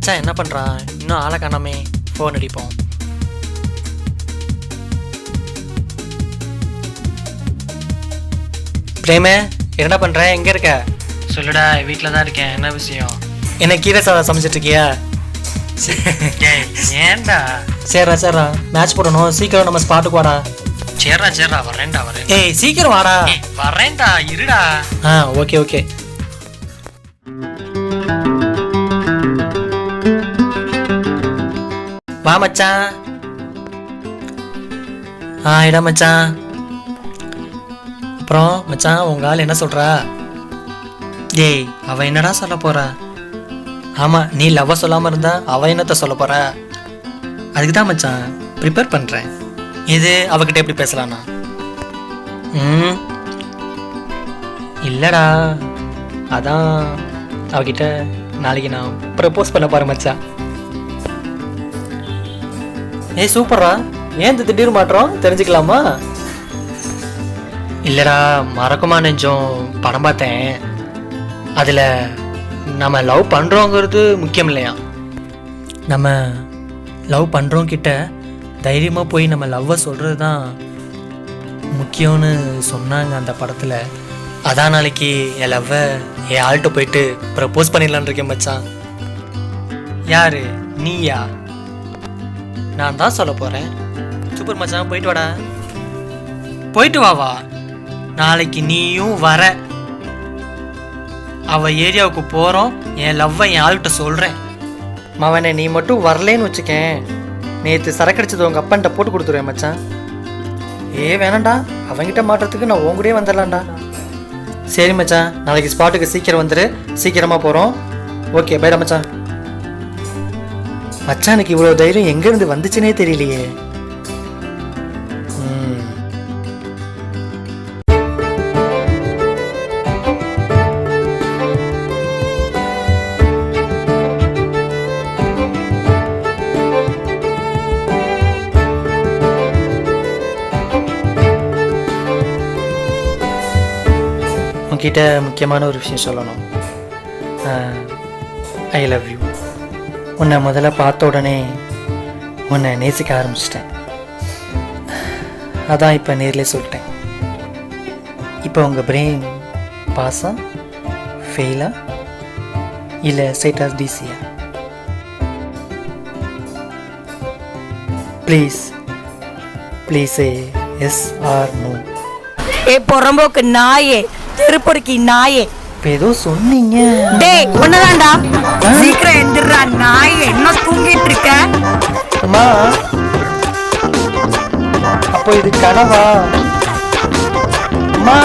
மச்சான் என்ன பண்ணுறான்? இன்னும் ஆளை காணாமே. ஃபோன் அடிப்போம். பிரேமே, என்ன பண்ணுற? எங்கே இருக்க? சொல்லுடா. வீட்டில் தான் இருக்கேன். என்ன விஷயம்? என்ன கீரை சாதம் சமைச்சிட்டு இருக்கியா? ஏன்டா? சரிடா மேட்ச் போடணும். சீக்கிரம் நம்ம ஸ்பாட்டுக்கு வாடா. சரிடா வரேன்டா. ஏய் சீக்கிரம் வாடா. வரேன்டா, இருடா. ஓகே. வா மச்சான். இடா மச்சான். அப்புறம் மச்சான், உங்க ஆள் என்ன சொல்றா? ஏய், அவ என்னடா சொல்ல போறா? ஆமா, நீ லவ்வ சொல்லாம இருந்தா அவ என்னத்த சொல்ல போறா? அதுக்கு தான் மச்சான் ப்ரிப்பேர் பண்றேன். இது அவகிட்ட எப்படி பேசலானா? இல்லடா, அதான் அவகிட்ட நாளைக்கு நான் ப்ரப்போஸ் பண்ண போறேன் மச்சான். ஏய் சூப்பரா. ஏன் இந்த திடீர் மாற்றம் தெரிஞ்சுக்கலாமா? இல்லடா, மறக்குமா நெஞ்சம் படம் பார்த்தேன். அதுல நம்ம லவ் பண்றோங்கிறது முக்கியம் இல்லையா? நம்ம லவ் பண்றோம் கிட்ட தைரியமா போய் நம்ம லவ்வை சொல்றது தான் முக்கியம்னு சொன்னாங்க அந்த படத்துல. அதான் நாளைக்கு என் லவ்வை என் ஆள்கிட்ட போயிட்டு ப்ரப்போஸ் பண்ணிடலான் இருக்கேன் மச்சான். யாரு? நீயா? நான் தான் சொல்ல போறேன். சூப்பர் மச்சான், போயிட்டு வாடா. போயிட்டு வா. நாளைக்கு நீயும் வர. அவ ஏரியாவுக்கு போறோம். என் லவ்வை என் ஆள்கிட்ட சொல்றேன். மவனே, நீ மட்டும் வரலேன்னு வச்சுக்கேன், நேற்று சரக்கடிச்சது உங்க அப்பன்ட்ட போட்டு கொடுத்துருவேன் மச்சான். வேணாண்டா, அவங்கிட்ட மாட்டுறதுக்கு நான் உன் கூடயே வந்துடலாம்டா. சரி மச்சான், நாளைக்கு ஸ்பாட்டுக்கு சீக்கிரம் வந்துரு. சீக்கிரமா போறோம். ஓகே, பைடா மச்சான். மச்சானுக்கு இவ்வளவு தைரியம் எங்க இருந்து வந்துச்சுன்னே தெரியலையே. உன்கிட்ட முக்கியமான ஒரு விஷயம் சொல்லணும். I love you. உன்னை முதல்ல பார்த்த உடனே உன்னை நேசிக்க ஆரம்பிச்சிட்டேன். அதான் இப்போ நேர்லேயே சொல்லிட்டேன். இப்போ உங்கள் பிரெயின் பாஸா ஃபெயிலா இல்லை ஸ்ட்ரைட்டா டிசியா? Please yes or no. பொறம்போக்கு நாயே, திருப்பொருக்கி நாயே, ஏதோ சொன்னீங்க. டேய் ஒன்னதான்டா, சீக்கிரம் எந்திரா நாயே, என்ன தூங்கிட்டு இருக்க? அம்மா, அப்போ இது கனவா? அம்மா.